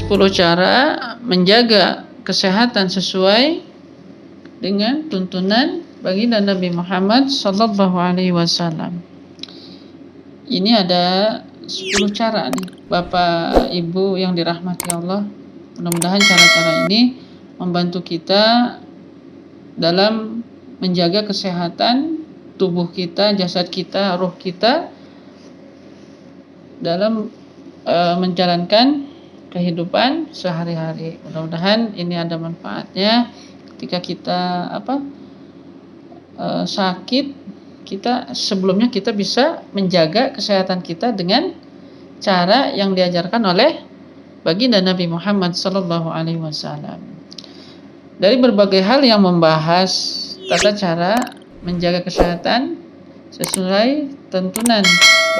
10 cara menjaga kesehatan sesuai dengan tuntunan baginda Nabi Muhammad sallallahu alaihi wasallam. Ini ada 10 cara nih, Bapak Ibu yang dirahmati Allah. Mudah-mudahan cara-cara ini membantu kita dalam menjaga kesehatan tubuh kita, jasad kita, ruh kita dalam menjalankan kehidupan sehari-hari. Mudah-mudahan ini ada manfaatnya ketika kita sakit, sebelumnya kita bisa menjaga kesehatan kita dengan cara yang diajarkan oleh baginda Nabi Muhammad sallallahu alaihi wasallam. Dari berbagai hal yang membahas tata cara menjaga kesehatan sesuai tuntunan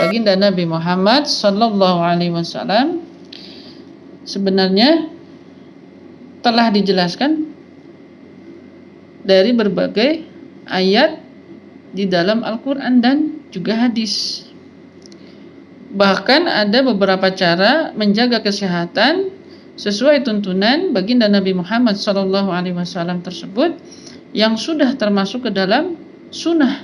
baginda Nabi Muhammad sallallahu alaihi wasallam, sebenarnya telah dijelaskan dari berbagai ayat di dalam Al-Quran dan juga hadis. Bahkan ada beberapa cara menjaga kesehatan sesuai tuntunan baginda Nabi Muhammad SAW tersebut yang sudah termasuk ke dalam sunnah,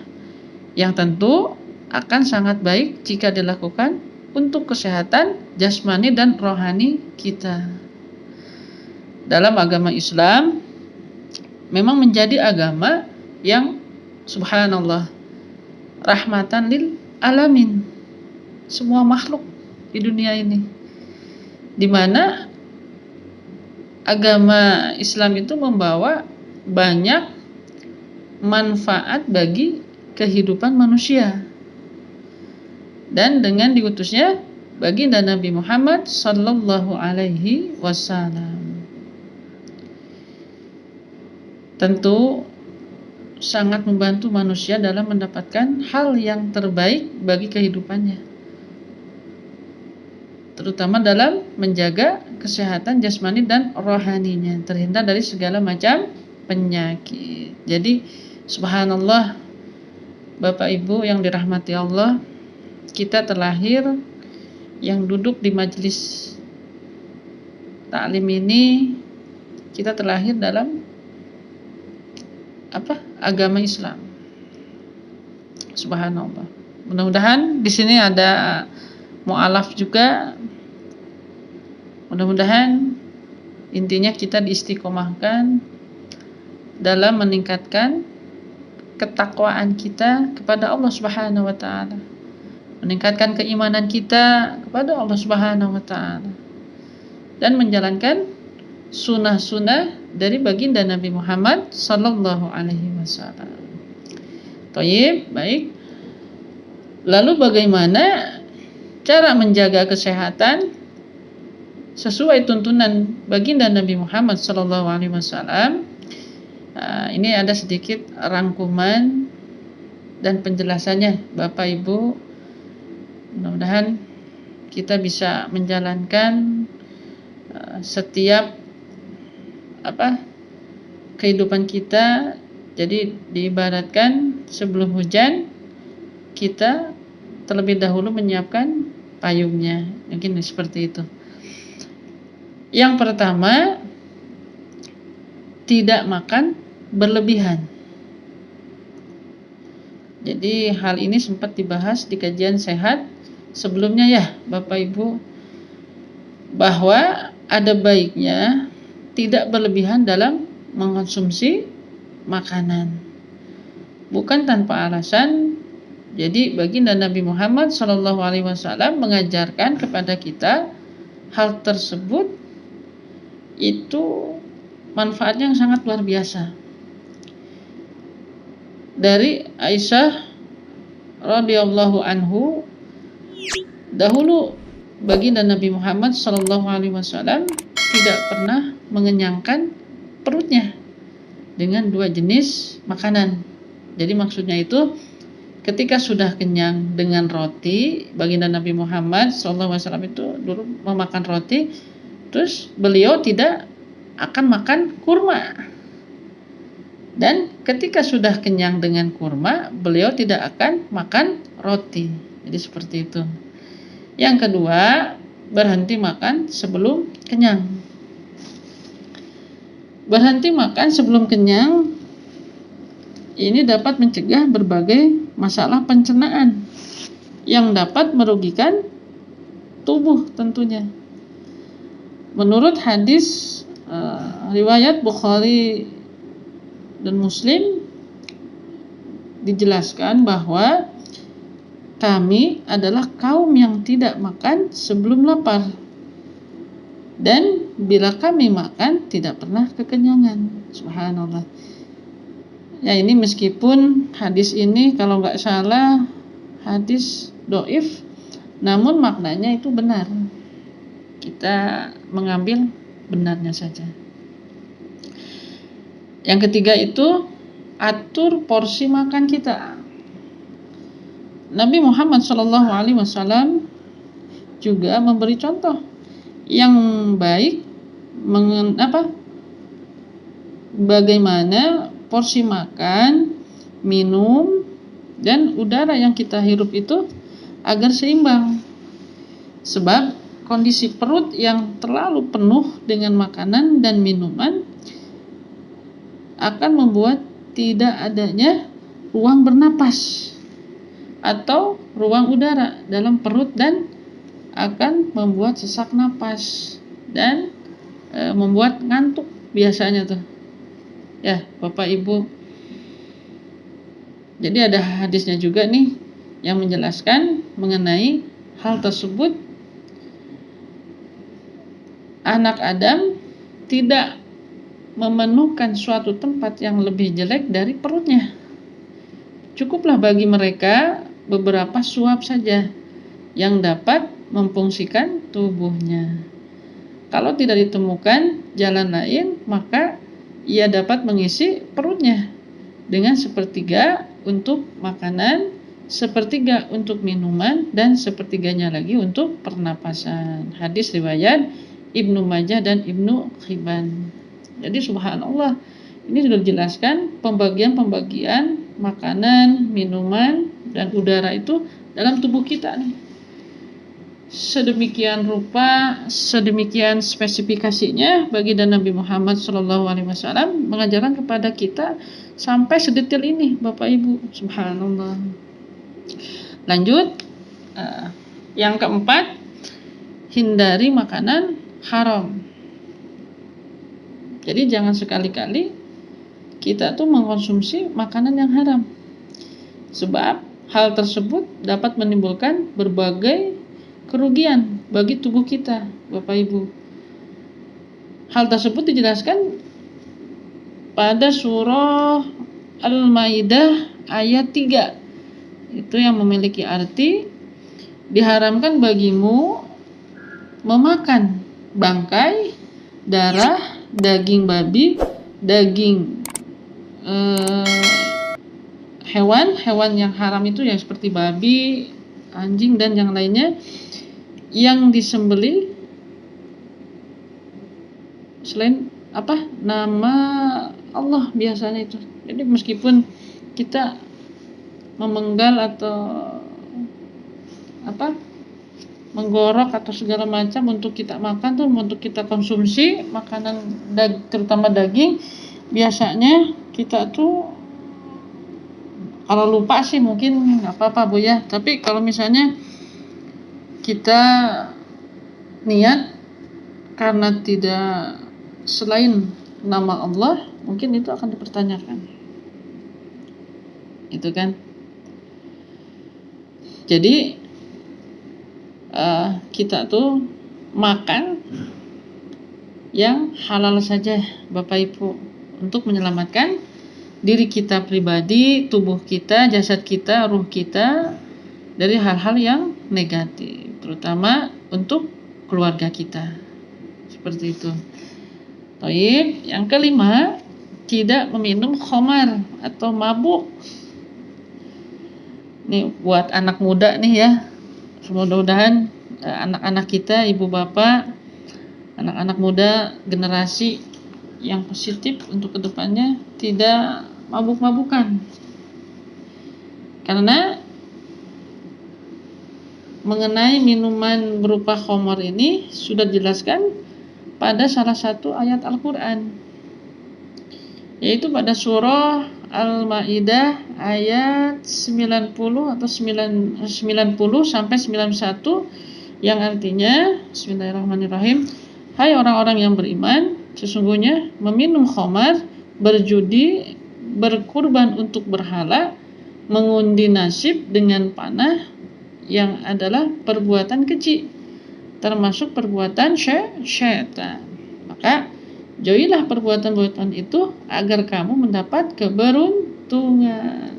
yang tentu akan sangat baik jika dilakukan untuk kesehatan jasmani dan rohani kita. Dalam agama Islam memang menjadi agama yang subhanallah rahmatan lil alamin, semua makhluk di dunia ini, di mana agama Islam itu membawa banyak manfaat bagi kehidupan manusia. Dan dengan diutusnya baginda Nabi Muhammad sallallahu alaihi wasallam, tentu sangat membantu manusia dalam mendapatkan hal yang terbaik bagi kehidupannya, terutama dalam menjaga kesehatan jasmani dan rohaninya, terhindar dari segala macam penyakit. Jadi subhanallah, Bapak Ibu yang dirahmati Allah, kita terlahir yang duduk di majelis taklim ini, kita terlahir dalam agama Islam. Subhanallah. Mudah-mudahan di sini ada mu'alaf juga. Mudah-mudahan intinya kita diistiqomahkan dalam meningkatkan ketakwaan kita kepada Allah Subhanahu wa taala, meningkatkan keimanan kita kepada Allah Subhanahu wa taala, dan menjalankan sunnah-sunnah dari baginda Nabi Muhammad sallallahu alaihi wasallam. Baik. Lalu bagaimana cara menjaga kesehatan sesuai tuntunan baginda Nabi Muhammad sallallahu alaihi wasallam? Ini ada sedikit rangkuman dan penjelasannya, Bapak Ibu. Mudah-mudahan kita bisa menjalankan setiap kehidupan kita. Jadi diibaratkan sebelum hujan kita terlebih dahulu menyiapkan payungnya, mungkin seperti itu. Yang pertama, tidak makan berlebihan. Jadi hal ini sempat dibahas di kajian sehat sebelumnya ya Bapak Ibu, bahwa ada baiknya tidak berlebihan dalam mengkonsumsi makanan. Bukan tanpa alasan. Jadi baginda Nabi Muhammad SAW mengajarkan kepada kita hal tersebut itu manfaatnya yang sangat luar biasa. Dari Aisyah radhiyallahu anhu, dahulu baginda Nabi Muhammad SAW tidak pernah mengenyangkan perutnya dengan 2 jenis makanan. Jadi maksudnya itu, ketika sudah kenyang dengan roti, baginda Nabi Muhammad SAW itu dulu memakan roti, terus beliau tidak akan makan kurma. Dan ketika sudah kenyang dengan kurma, beliau tidak akan makan roti. Jadi seperti itu. Yang kedua, berhenti makan sebelum kenyang. Berhenti makan sebelum kenyang ini dapat mencegah berbagai masalah pencernaan yang dapat merugikan tubuh tentunya. Menurut hadis riwayat Bukhari dan Muslim dijelaskan bahwa kami adalah kaum yang tidak makan sebelum lapar, dan bila kami makan tidak pernah kekenyangan. Subhanallah. Ya, ini meskipun hadis ini kalau nggak salah hadis doif, namun maknanya itu benar. Kita mengambil benarnya saja. Yang ketiga itu atur porsi makan kita. Nabi Muhammad SAW juga memberi contoh yang baik bagaimana porsi makan, minum, dan udara yang kita hirup itu agar seimbang. Sebab kondisi perut yang terlalu penuh dengan makanan dan minuman akan membuat tidak adanya ruang bernapas atau ruang udara dalam perut dan akan membuat sesak napas dan membuat ngantuk biasanya tuh. Ya, Bapak Ibu. Jadi ada hadisnya juga nih yang menjelaskan mengenai hal tersebut. Anak Adam tidak memenuhkan suatu tempat yang lebih jelek dari perutnya. Cukuplah bagi mereka beberapa suap saja yang dapat memfungsikan tubuhnya. Kalau tidak ditemukan jalan lain, maka ia dapat mengisi perutnya dengan sepertiga untuk makanan, sepertiga untuk minuman, dan sepertiganya lagi untuk pernapasan. Hadis riwayat Ibnu Majah dan Ibnu Hibban. Jadi subhanallah, ini sudah dijelaskan pembagian-pembagian makanan, minuman, dan udara itu dalam tubuh kita nih. Sedemikian rupa, sedemikian spesifikasinya bagi dan Nabi Muhammad SAW mengajarkan kepada kita sampai sedetail ini, Bapak Ibu. Subhanallah. Lanjut, yang keempat, hindari makanan haram. Jadi jangan sekali-kali kita tuh mengkonsumsi makanan yang haram, sebab hal tersebut dapat menimbulkan berbagai kerugian bagi tubuh kita, Bapak Ibu. Hal tersebut dijelaskan pada surah Al-Maidah ayat 3. Itu yang memiliki arti, diharamkan bagimu memakan bangkai, darah, daging babi, daging hewan yang haram itu yang seperti babi, anjing, dan yang lainnya yang disembelih selain nama Allah biasanya itu. Jadi meskipun kita memenggal atau menggorok atau segala macam untuk kita makan tuh, untuk kita konsumsi makanan terutama daging, biasanya kita tuh kalau lupa sih mungkin nggak apa-apa Bu ya. Tapi kalau misalnya kita niat karena tidak selain nama Allah, mungkin itu akan dipertanyakan. Itu kan. Jadi kita tuh makan yang halal saja, Bapak Ibu, untuk menyelamatkan diri kita pribadi, tubuh kita, jasad kita, ruh kita dari hal-hal yang negatif, terutama untuk keluarga kita. Seperti itu. Baik, yang kelima, tidak meminum khamar atau mabuk. Nih buat anak muda nih ya. Mudah-mudahan anak-anak kita, ibu bapak, anak-anak muda generasi yang positif untuk kedepannya tidak mabuk-mabukan. Karena mengenai minuman berupa khamar ini sudah dijelaskan pada salah satu ayat Al-Quran, yaitu pada surah Al-Maidah ayat 90 atau 90 sampai 91, yang artinya Bismillahirrahmanirrahim, hai orang-orang yang beriman, sesungguhnya meminum khamar, berjudi, berkurban untuk berhala, mengundi nasib dengan panah yang adalah perbuatan keji, termasuk perbuatan syaitan. Maka jauhilah perbuatan-perbuatan itu agar kamu mendapat keberuntungan.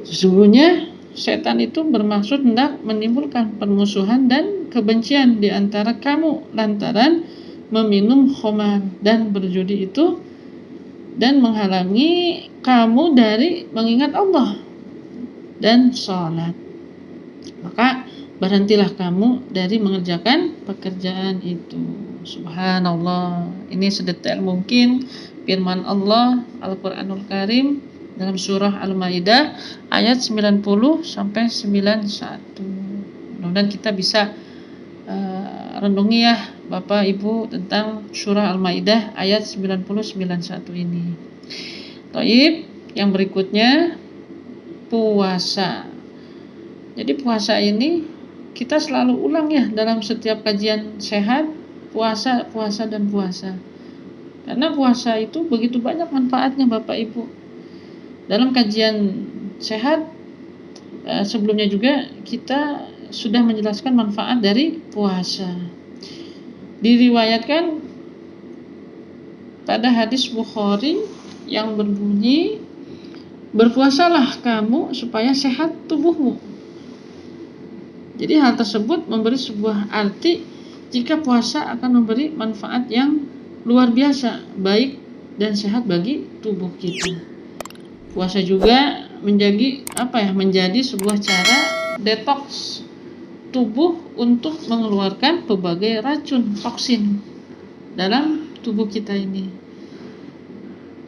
Sesungguhnya setan itu bermaksud hendak menimbulkan permusuhan dan kebencian di antara kamu lantaran meminum khamar dan berjudi itu, dan menghalangi kamu dari mengingat Allah dan sholat. Maka berhentilah kamu dari mengerjakan pekerjaan itu. Subhanallah, ini sedetail mungkin firman Allah Al-Quranul Karim dalam surah Al-Maidah ayat 90 sampai 91. Mudah-mudahan kita bisa renungi ya Bapak Ibu tentang surah Al-Maidah ayat 90-91 ini. Taib, yang berikutnya puasa. Jadi puasa ini kita selalu ulang ya dalam setiap kajian sehat, puasa dan puasa. Karena puasa itu begitu banyak manfaatnya Bapak Ibu. Dalam kajian sehat sebelumnya juga kita sudah menjelaskan manfaat dari puasa. Diriwayatkan pada hadis Bukhari yang berbunyi, berpuasalah kamu supaya sehat tubuhmu. Jadi hal tersebut memberi sebuah arti jika puasa akan memberi manfaat yang luar biasa, baik dan sehat bagi tubuh kita. Puasa juga menjadi sebuah cara detoks tubuh untuk mengeluarkan berbagai racun, toksin dalam tubuh kita ini,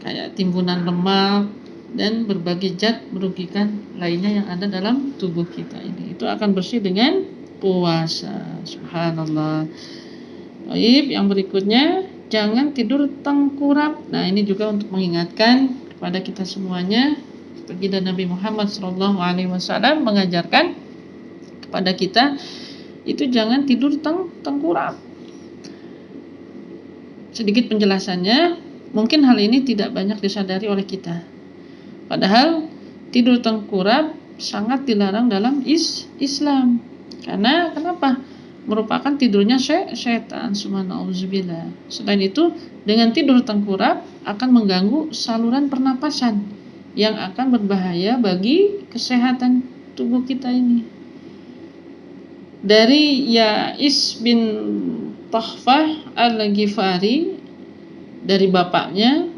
kayak timbunan lemak dan berbagai zat merugikan lainnya yang ada dalam tubuh kita ini. Itu akan bersih dengan puasa. Subhanallah. Baik, yang berikutnya, jangan tidur tengkurap. Nah, ini juga untuk mengingatkan kepada kita semuanya. Baginda Nabi Muhammad SAW mengajarkan kepada kita itu jangan tidur tengkurap. Sedikit penjelasannya, mungkin hal ini tidak banyak disadari oleh kita. Padahal tidur tengkurap sangat dilarang dalam Islam. Karena kenapa? Merupakan tidurnya setan. Subhanallah. Selain itu, dengan tidur tengkurap akan mengganggu saluran pernapasan yang akan berbahaya bagi kesehatan tubuh kita ini. Dari Ya'is bin Tahfah Al-Ghifari, dari bapaknya,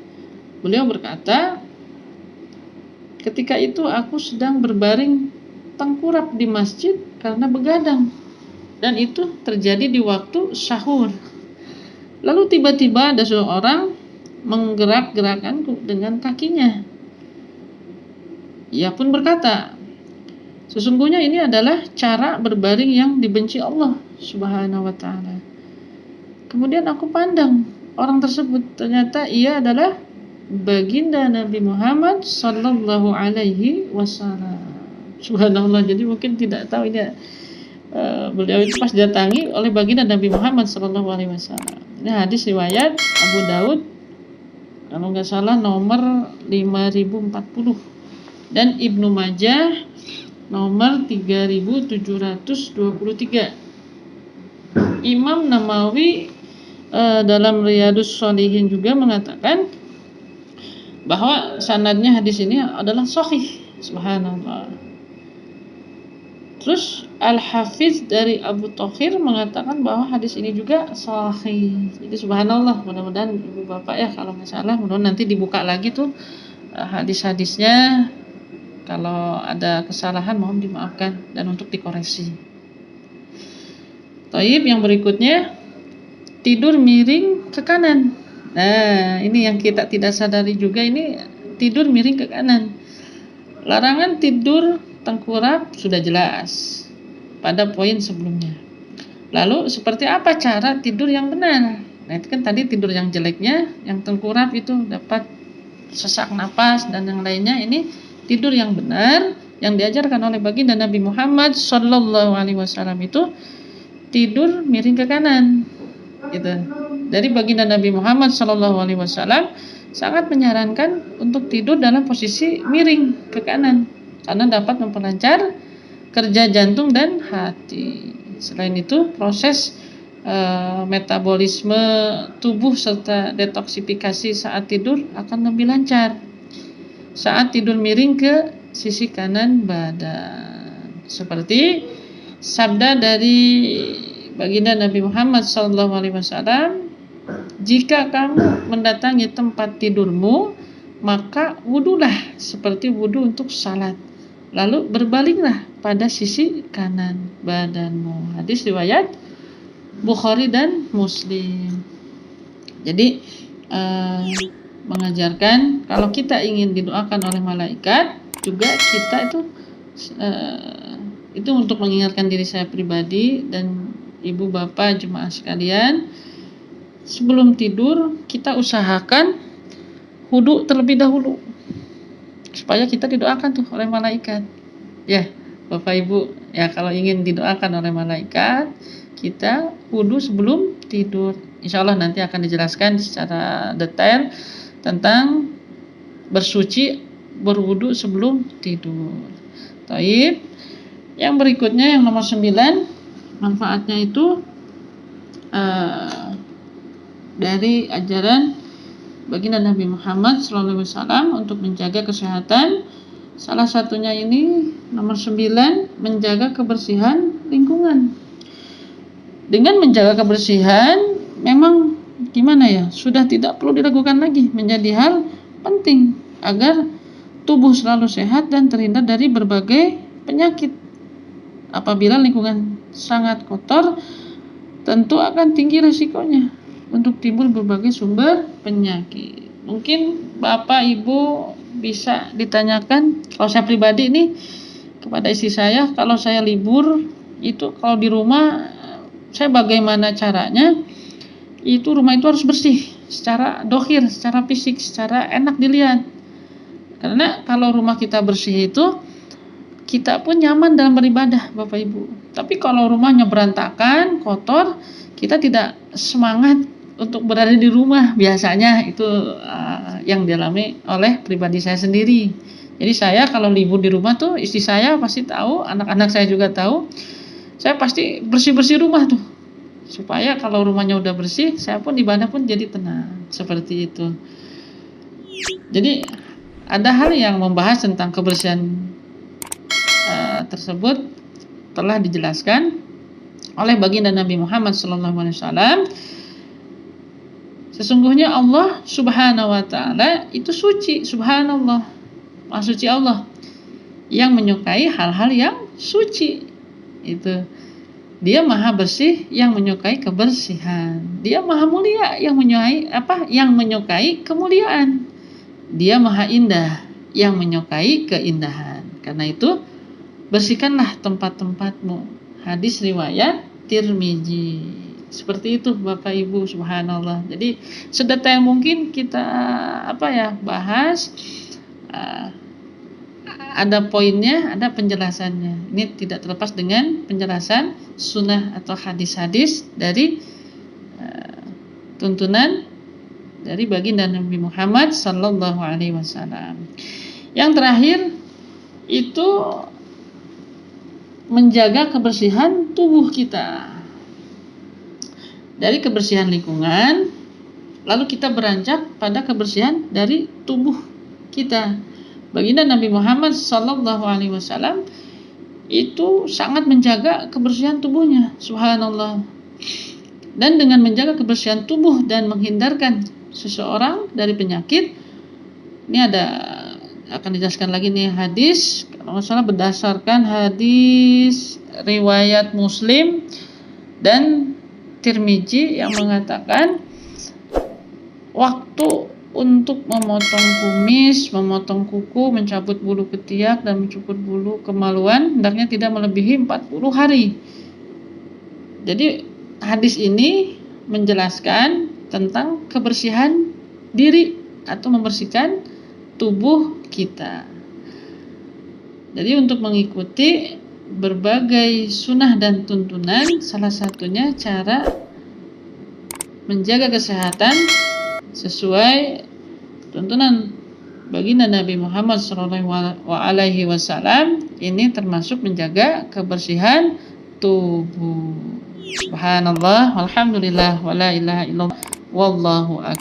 beliau berkata, ketika itu aku sedang berbaring tengkurap di masjid karena begadang, dan itu terjadi di waktu sahur. Lalu tiba-tiba ada seorang menggerak-gerakanku dengan kakinya. Ia pun berkata, sesungguhnya ini adalah cara berbaring yang dibenci Allah Subhanahu wa ta'ala. Kemudian aku pandang orang tersebut, ternyata ia adalah baginda Nabi Muhammad sallallahu alaihi wasallam. Subhanallah, jadi mungkin tidak tahu ini beliau itu pas didatangi oleh baginda Nabi Muhammad sallallahu alaihi wasallam. Ini hadis riwayat Abu Daud, kalau nggak salah nomor 5040, dan Ibnu Majah nomor 3723. Imam Nawawi dalam Riyadhus Shalihin juga mengatakan bahwa sanadnya hadis ini adalah sahih. Subhanallah. Terus Al-Hafiz dari Abu Thahir mengatakan bahwa hadis ini juga sahih. Jadi subhanallah, mudah-mudahan ibu bapak ya kalau nggak salah, mudah-mudahan nanti dibuka lagi tuh hadis-hadisnya. Kalau ada kesalahan mohon dimaafkan dan untuk dikoreksi. Taib, yang berikutnya, tidur miring ke kanan. Nah, ini yang kita tidak sadari juga, ini tidur miring ke kanan. Larangan tidur tengkurap sudah jelas. pada poin sebelumnya. Lalu seperti apa cara tidur yang benar? Nah, itu kan tadi tidur yang jeleknya, yang tengkurap itu dapat sesak napas dan yang lainnya. Ini tidur yang benar yang diajarkan oleh baginda Nabi Muhammad Sallallahu Alaihi Wasallam itu tidur miring ke kanan, gitu. Dari baginda Nabi Muhammad Sallallahu Alaihi Wasallam sangat menyarankan untuk tidur dalam posisi miring ke kanan karena dapat memperlancar kerja jantung dan hati. Selain itu, proses metabolisme tubuh serta detoksifikasi saat tidur akan lebih lancar saat tidur miring ke sisi kanan badan. Seperti sabda dari baginda Nabi Muhammad SAW, jika kamu mendatangi tempat tidurmu, maka wudulah seperti wudu untuk salat, lalu berbalinglah pada sisi kanan badanmu. Hadis riwayat Bukhari dan Muslim. Jadi mengajarkan kalau kita ingin didoakan oleh malaikat, juga kita itu untuk mengingatkan diri saya pribadi dan ibu bapak jemaah sekalian, sebelum tidur kita usahakan wudu terlebih dahulu supaya kita didoakan tuh oleh malaikat. Ya, bapak ibu, ya kalau ingin didoakan oleh malaikat, kita wudu sebelum tidur. Insya Allah nanti akan dijelaskan secara detail tentang berwudu sebelum tidur. Taib. Yang berikutnya yang nomor 9, manfaatnya itu dari ajaran baginda Nabi Muhammad SAW untuk menjaga kesehatan. Salah satunya ini nomor 9, menjaga kebersihan lingkungan. Dengan menjaga kebersihan memang gimana ya, sudah tidak perlu diragukan lagi, menjadi hal penting agar tubuh selalu sehat dan terhindar dari berbagai penyakit. Apabila lingkungan sangat kotor, tentu akan tinggi resikonya untuk timbul berbagai sumber penyakit. Mungkin bapak ibu bisa ditanyakan, kalau saya pribadi ini kepada istri saya, kalau saya libur itu kalau di rumah saya bagaimana caranya itu rumah itu harus bersih secara dohir, secara fisik, secara enak dilihat. Karena kalau rumah kita bersih itu kita pun nyaman dalam beribadah, bapak ibu. Tapi kalau rumahnya berantakan, kotor, kita tidak semangat untuk berada di rumah. Biasanya itu yang dialami oleh pribadi saya sendiri. Jadi saya kalau libur di rumah tuh, istri saya pasti tahu, anak-anak saya juga tahu, saya pasti bersih-bersih rumah tuh, supaya kalau rumahnya udah bersih, saya pun ibadah pun jadi tenang. Seperti itu. Jadi ada hal yang membahas tentang kebersihan tersebut telah dijelaskan oleh baginda Nabi Muhammad SAW. Sesungguhnya Allah Subhanahu wa taala itu suci, subhanallah, Maha suci Allah yang menyukai hal-hal yang suci. Itu Dia maha bersih yang menyukai kebersihan. Dia maha mulia yang menyukai kemuliaan. Dia maha indah yang menyukai keindahan. Karena itu bersihkanlah tempat-tempatmu. Hadis riwayat Tirmizi. Seperti itu bapak ibu, subhanallah. Jadi sedetail mungkin kita bahas. Ada poinnya, ada penjelasannya. Ini tidak terlepas dengan penjelasan sunnah atau hadis-hadis dari tuntunan dari baginda Nabi Muhammad Sallallahu Alaihi Wasallam. Yang terakhir itu menjaga kebersihan tubuh kita. Dari kebersihan lingkungan, lalu kita beranjak pada kebersihan dari tubuh kita. Baginda Nabi Muhammad Sallallahu Alaihi Wasallam itu sangat menjaga kebersihan tubuhnya, subhanallah. Dan dengan menjaga kebersihan tubuh dan menghindarkan seseorang dari penyakit, ini akan dijelaskan lagi nih hadis, kalau nggak salah berdasarkan hadis riwayat Muslim dan Tirmizi yang mengatakan waktu untuk memotong kumis, memotong kuku, mencabut bulu ketiak, dan mencukur bulu kemaluan hendaknya tidak melebihi 40 hari. Jadi hadis ini menjelaskan tentang kebersihan diri atau membersihkan tubuh kita. Jadi untuk mengikuti berbagai sunnah dan tuntunan, salah satunya cara menjaga kesehatan sesuai tuntunan baginda Nabi Muhammad SAW, ini termasuk menjaga kebersihan tubuh. Subhanallah, walhamdulillah, wala ilaha illallah, wallahu akbar.